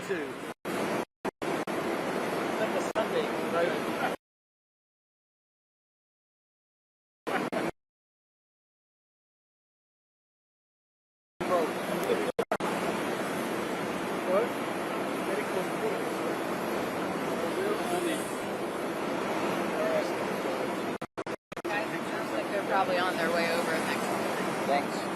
too. Like a Sunday, right? Probably on their way over next time. Thanks.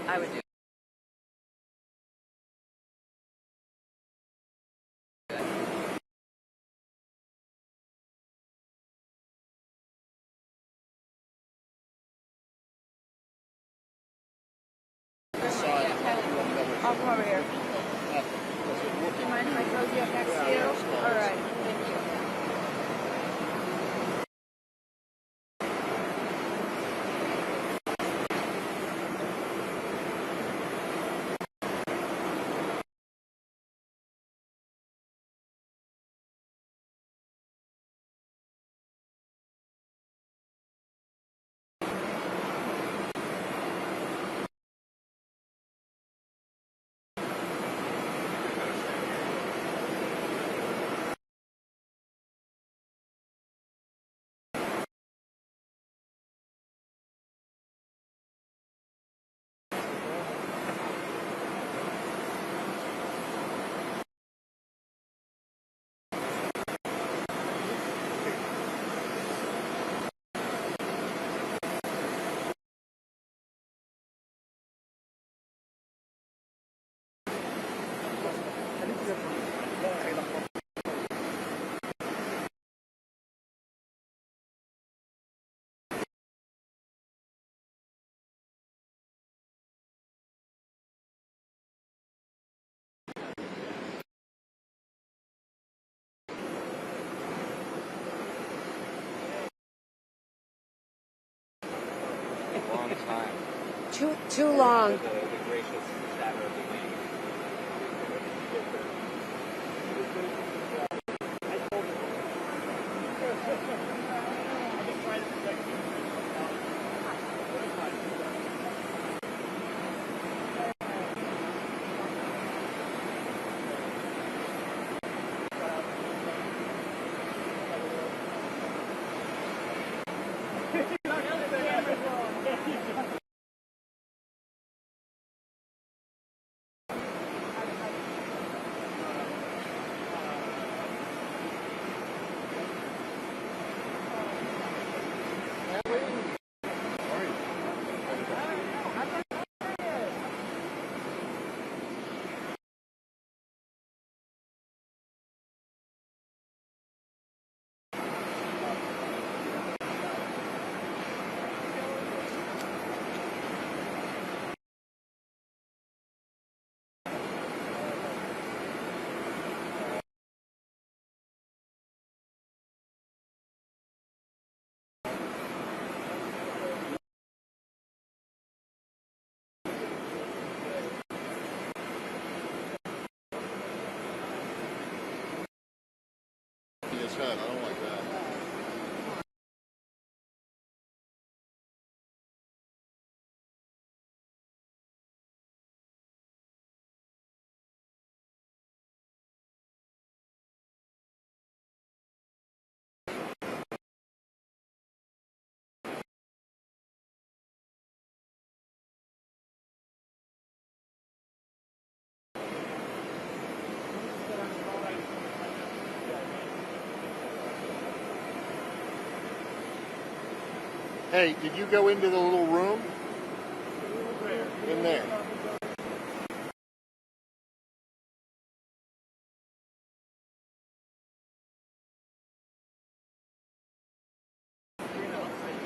I would do. I'll come over here. Do you mind if I cozy up next to you? All right. Thank you. Too long. Hey, did you go into the little room? In there.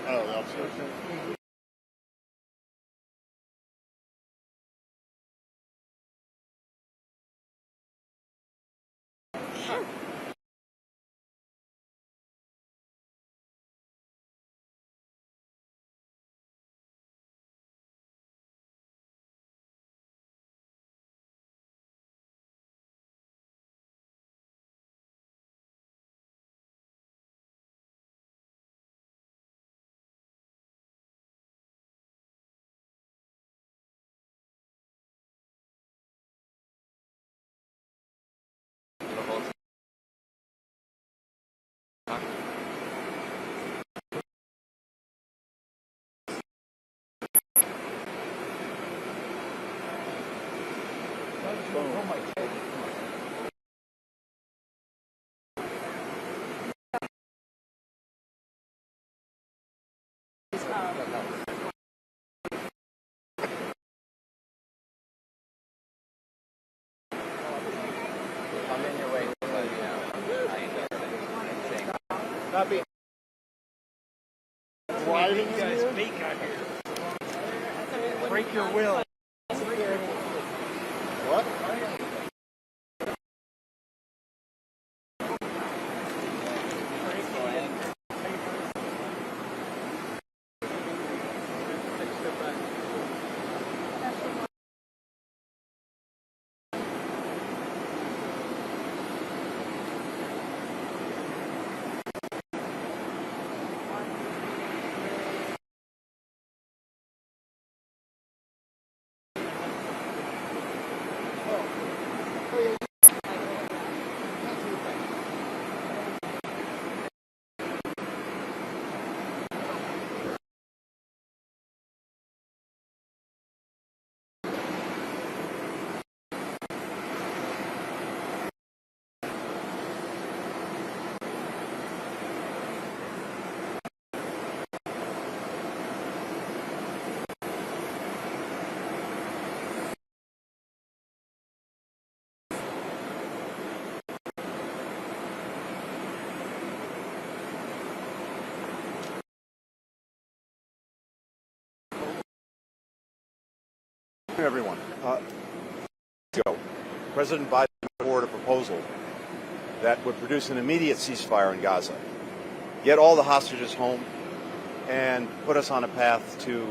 Oh, the upstairs. I'm in your way, but Not being driving you guys here? speak out here. Break your will. What? Everyone. President Biden put forward a proposal that would produce an immediate ceasefire in Gaza, get all the hostages home, and put us on a path to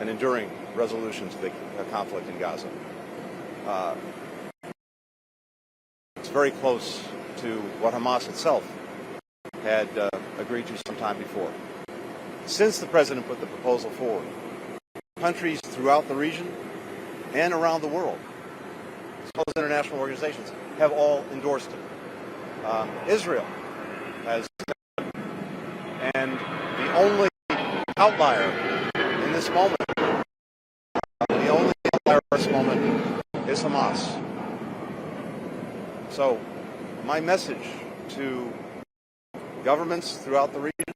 an enduring resolution to the conflict in Gaza. It's very close to what Hamas itself had agreed to some time before. Since the president put the proposal forward, countries throughout the region and around the world, as well as international organizations, have all endorsed it. Israel has, and the only outlier in this moment, is Hamas. So, my message to governments throughout the region,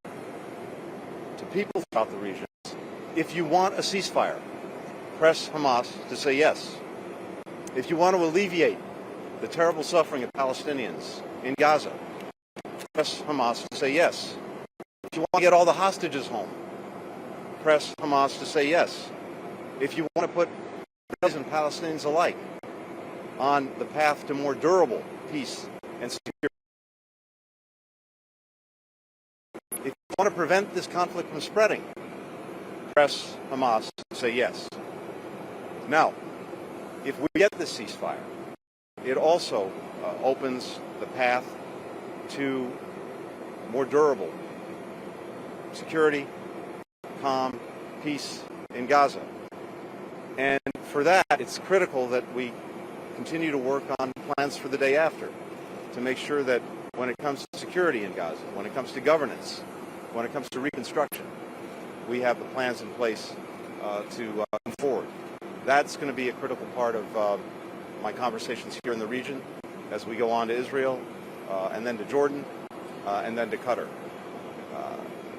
to people throughout the region, is if you want a ceasefire, press Hamas to say yes. If you want to alleviate the terrible suffering of Palestinians in Gaza, press Hamas to say yes. If you want to get all the hostages home, press Hamas to say yes. If you want to put Israelis and Palestinians alike on the path to more durable peace and security, if you want to prevent this conflict from spreading, press Hamas to say yes. Now, if we get this ceasefire, it also opens the path to more durable security, calm, peace in Gaza. And for that, it's critical that we continue to work on plans for the day after to make sure that when it comes to security in Gaza, when it comes to governance, when it comes to reconstruction, we have the plans in place to move forward. That's going to be a critical part of my conversations here in the region as we go on to Israel, and then to Jordan, and then to Qatar.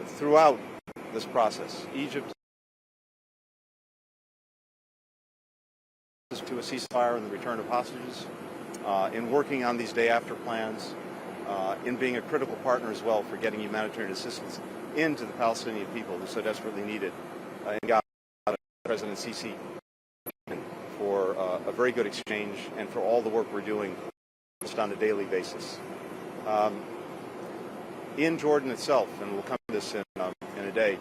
Throughout this process. Egypt to a ceasefire and the return of hostages, in working on these day-after plans, in being a critical partner as well for getting humanitarian assistance into the Palestinian people who so desperately need it. In Gaza, President Sisi, for a very good exchange and for all the work we're doing just on a daily basis. In Jordan itself, and we'll come to this in a day,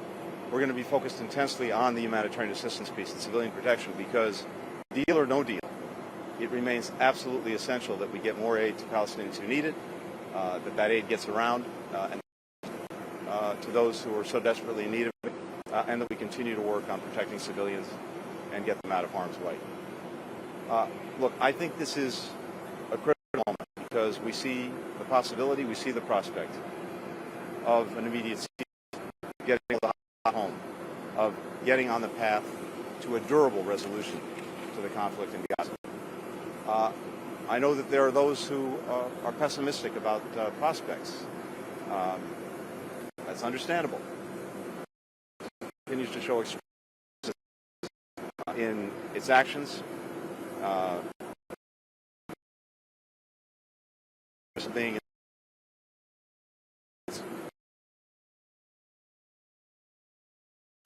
we're going to be focused intensely on the humanitarian assistance piece, the civilian protection, because deal or no deal, it remains absolutely essential that we get more aid to Palestinians who need it, that aid gets around and to those who are so desperately in need of it, and that we continue to work on protecting civilians and get them out of harm's way. Look, I think this is a critical moment because we see the possibility, we see the prospect of an immediate cease, getting the home, of getting on the path to a durable resolution to the conflict in Gaza. I know that there are those who are pessimistic about prospects. That's understandable. It continues to show extreme in its actions, being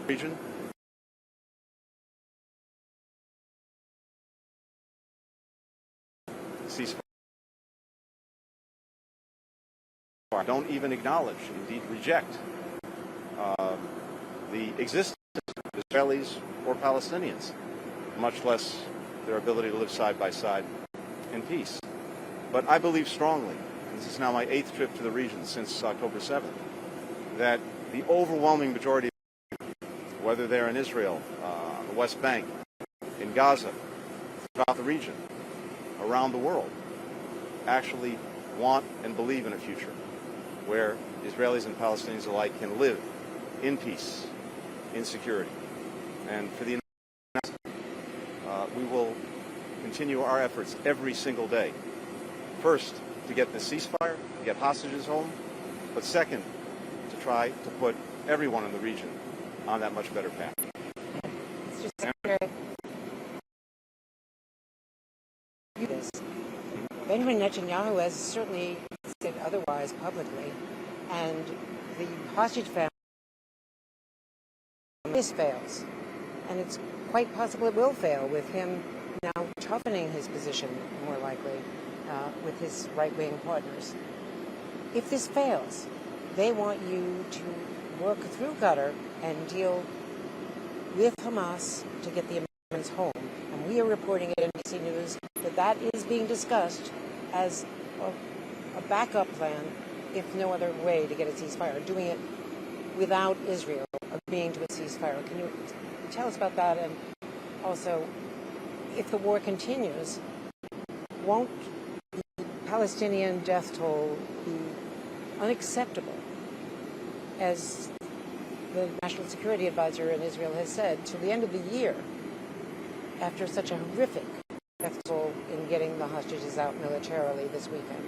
region. Ceasefire. Don't even acknowledge, indeed reject, the existence of Israelis or Palestinians, much less their ability to live side by side in peace. But I believe strongly, and this is now my 8th trip to the region since October 7th, that the overwhelming majority, whether they're in Israel, on the West Bank, in Gaza, throughout the region, around the world, actually want and believe in a future where Israelis and Palestinians alike can live in peace, in security. And for the United States, we will continue our efforts every single day. First, to get the ceasefire, to get hostages home, but second, to try to put everyone in the region on that much better path. Benjamin Netanyahu has certainly said otherwise publicly, and the hostage family, this fails, and it's quite possible it will fail with him now toughening his position more likely with his right-wing partners. If this fails, they want you to work through Qatar and deal with Hamas to get the Americans home. And we are reporting at NBC News that is being discussed as a backup plan, if no other way to get a ceasefire, doing it without Israel agreeing to a ceasefire. Can you tell us about that? And also, if the war continues, won't the Palestinian death toll be unacceptable? As the National Security Advisor in Israel has said, to the end of the year, after such a horrific death toll in getting the hostages out militarily this weekend.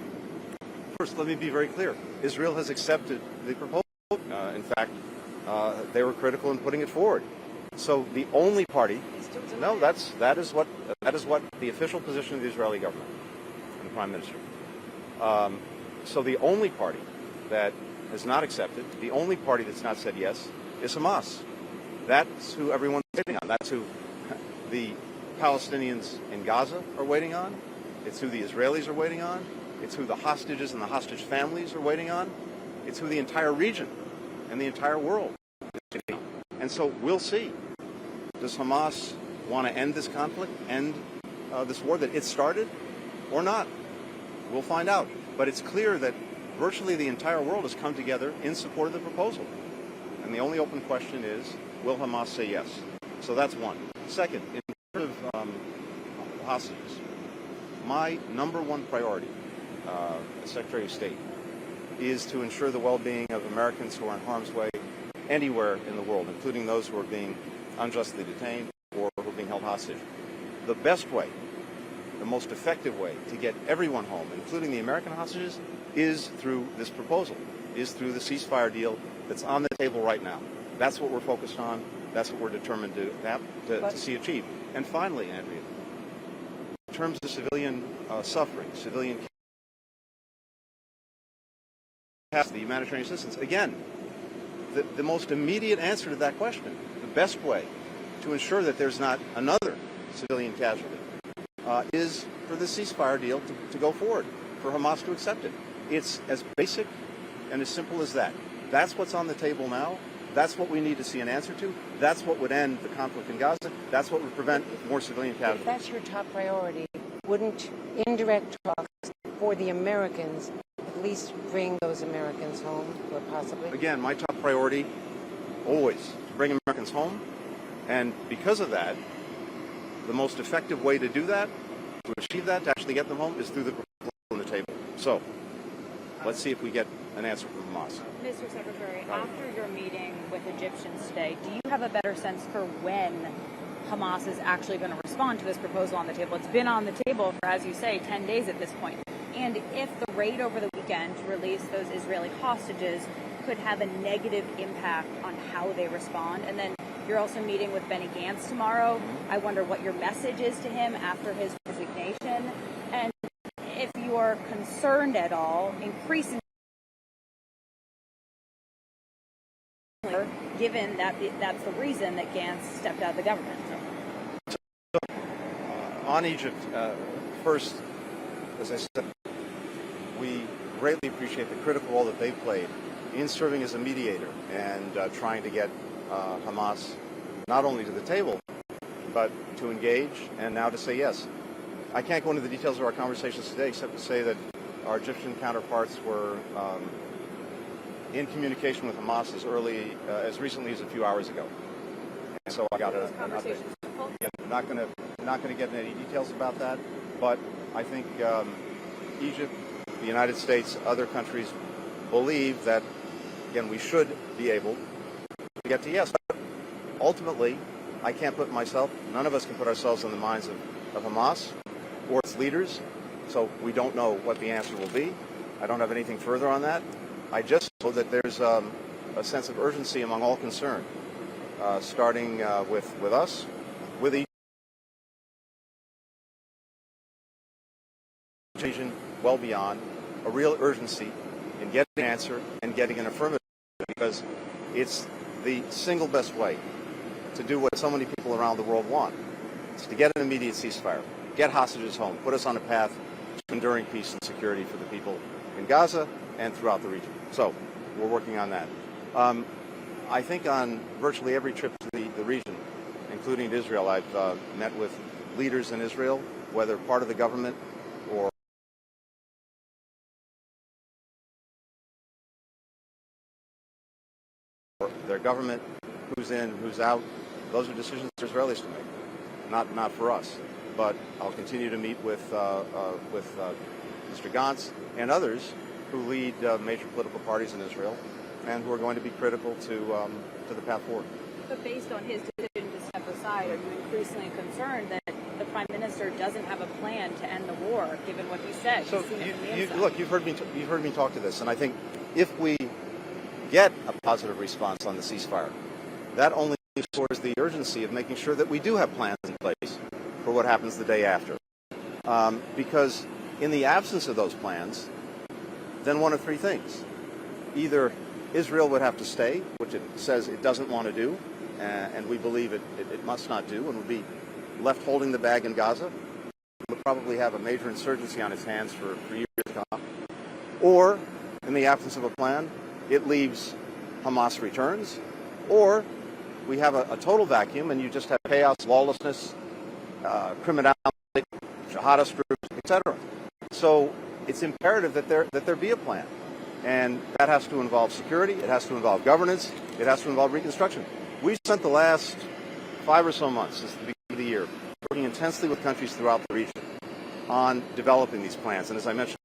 First, let me be very clear. Israel has accepted the proposal. In fact, they were critical in putting it forward. So the only party, no, that is what the official position of the Israeli government and the Prime Minister. So the only party that has not accepted, the only party that's not said yes, is Hamas. That's who everyone's waiting on. That's who the Palestinians in Gaza are waiting on. It's who the Israelis are waiting on. It's who the hostages and the hostage families are waiting on. It's who the entire region and the entire world is waiting on. And so we'll see. Does Hamas want to end this conflict, end this war that it started, or not? We'll find out. But it's clear that virtually the entire world has come together in support of the proposal. And the only open question is, will Hamas say yes? So that's one. Second, in terms of hostages, my number one priority as Secretary of State is to ensure the well-being of Americans who are in harm's way anywhere in the world, including those who are being unjustly detained or who are being held hostage. The best way, the most effective way to get everyone home, including the American hostages, is through this proposal, is through the ceasefire deal that's on the table right now. That's what we're focused on. That's what we're determined to see achieved. And finally, Andrea, in terms of civilian suffering, civilian the humanitarian assistance, again, the most immediate answer to that question, the best way to ensure that there's not another civilian casualty, is for the ceasefire deal to go forward, for Hamas to accept it. It's as basic and as simple as that. That's what's on the table now. That's what we need to see an answer to. That's what would end the conflict in Gaza. That's what would prevent more civilian casualties. If that's your top priority, wouldn't indirect talks for the Americans at least bring those Americans home, or possibly? Again, my top priority, always, to bring Americans home. And because of that, the most effective way to do that, to achieve that, to actually get them home, is through the proposal on the table. So, let's see if we get an answer from Hamas. Mr. Secretary, after your meeting with Egyptians today, do you have a better sense for when Hamas is actually going to respond to this proposal on the table? It's been on the table for, as you say, 10 days at this point. And if the raid over the weekend to release those Israeli hostages could have a negative impact on how they respond, and then you're also meeting with Benny Gantz tomorrow, I wonder what your message is to him after his resignation, and if you are concerned at all, increasingly, given that that's the reason that Gantz stepped out of the government. On Egypt, first, as I said, we greatly appreciate the critical role that they played in serving as a mediator and trying to get Hamas not only to the table, but to engage and now to say yes. I can't go into the details of our conversations today except to say that our Egyptian counterparts were in communication with Hamas as recently as a few hours ago. And so I got an update. Not going to get into any details about that, but I think Egypt, the United States, other countries believe that, again, we should be able to get to yes. But ultimately, I can't put myself, none of us can put ourselves in the minds of Hamas or its leaders, so we don't know what the answer will be. I don't have anything further on that. I just know that there's a sense of urgency among all concerned, starting with us, with each region, well beyond, a real urgency in getting an answer and getting an affirmative, because it's the single best way to do what so many people around the world want. It's to get an immediate ceasefire, get hostages home, put us on a path to enduring peace and security for the people in Gaza and throughout the region. So we're working on that. I think on virtually every trip to the region, including to Israel, I've met with leaders in Israel, whether part of the government or their government, who's in, who's out. Those are decisions for Israelis to make, not for us. But I'll continue to meet with Mr. Gantz and others who lead major political parties in Israel and who are going to be critical to the path forward. But based on his decision to step aside, are you increasingly concerned that the Prime Minister doesn't have a plan to end the war, given what he said? So look, you've heard me talk to this, and I think if we get a positive response on the ceasefire, that only restores the urgency of making sure that we do have plans in place for what happens the day after. Because in the absence of those plans, then one of three things. Either Israel would have to stay, which it says it doesn't want to do, and we believe it must not do, and would be left holding the bag in Gaza. It would probably have a major insurgency on its hands for years to come. Or, in the absence of a plan, it leaves Hamas returns, or we have a total vacuum and you just have chaos, lawlessness, criminality, jihadist groups, etc. So it's imperative that there be a plan, and that has to involve security, it has to involve governance, it has to involve reconstruction. We spent the last 5 or so months since the beginning of the year working intensely with countries throughout the region on developing these plans, and as I mentioned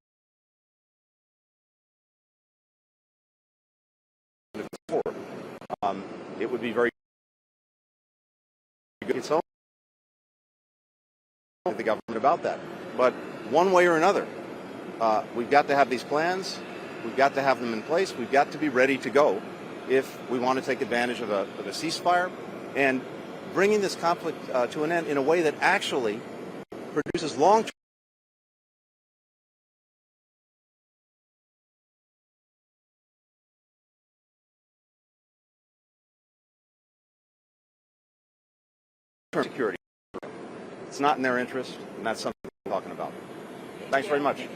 before, it would be very good its own to the government about that. But one way or another, we've got to have these plans, we've got to have them in place, we've got to be ready to go if we want to take advantage of a ceasefire and bringing this conflict to an end in a way that actually produces long-term security. It's not in their interest, and that's something we're talking about. Thanks very much.